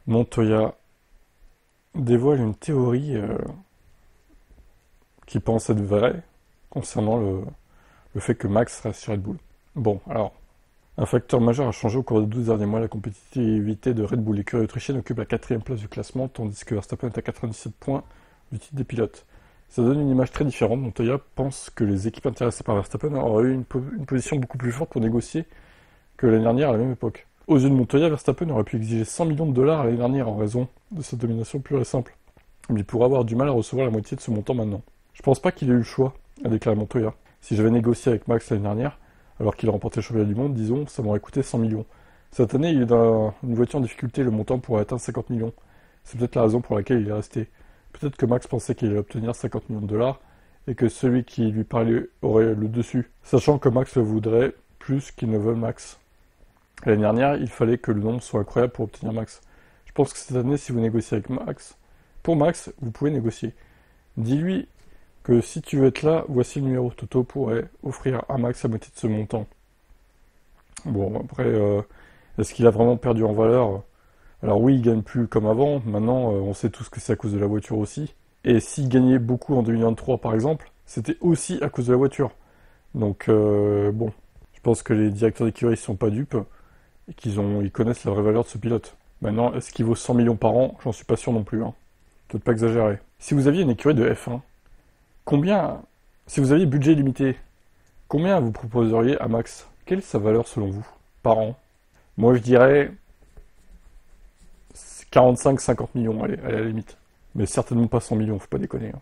Montoya dévoile une théorie qui pense être vraie concernant le fait que Max reste sur Red Bull. Bon, alors, un facteur majeur a changé au cours des 12 derniers mois. La compétitivité de Red Bull. L'écurie autrichienne occupe la 4e place du classement, tandis que Verstappen est à 97 points du titre des pilotes. Ça donne une image très différente. Montoya pense que les équipes intéressées par Verstappen auraient eu une position beaucoup plus forte pour négocier que l'année dernière à la même époque. Aux yeux de Montoya, Verstappen aurait pu exiger 100 millions de dollars l'année dernière en raison de sa domination pure et simple. Mais il pourrait avoir du mal à recevoir la moitié de ce montant maintenant. Je pense pas qu'il ait eu le choix, a déclaré Montoya. Si j'avais négocié avec Max l'année dernière, alors qu'il a remporté le championnat du monde, disons, ça m'aurait coûté 100 millions. Cette année, il est dans une voiture en difficulté, le montant pourrait atteindre 50 millions. C'est peut-être la raison pour laquelle il est resté. Peut-être que Max pensait qu'il allait obtenir 50 millions de dollars et que celui qui lui parlait aurait le dessus, sachant que Max le voudrait plus qu'il ne veut Max. L'année dernière, il fallait que le nombre soit incroyable pour obtenir Max. Je pense que cette année, si vous négociez avec Max, pour Max, vous pouvez négocier. Dis-lui que si tu veux être là, voici le numéro. Toto pourrait offrir à Max la moitié de ce montant. Bon, après, est-ce qu'il a vraiment perdu en valeur? Alors oui, il gagne plus comme avant. Maintenant, on sait tous que c'est à cause de la voiture aussi. Et s'il gagnait beaucoup en 2023, par exemple, c'était aussi à cause de la voiture. Donc, bon, je pense que les directeurs d'écurie ne sont pas dupes et ils connaissent la vraie valeur de ce pilote. Maintenant, est-ce qu'il vaut 100 millions par an? J'en suis pas sûr non plus. Hein. Peut-être pas exagérer. Si vous aviez une écurie de F1, combien, si vous aviez budget limité, combien vous proposeriez à Max? Quelle est sa valeur selon vous, par an? Moi, je dirais 45-50 millions, allez, à la limite. Mais certainement pas 100 millions, faut pas déconner. Hein.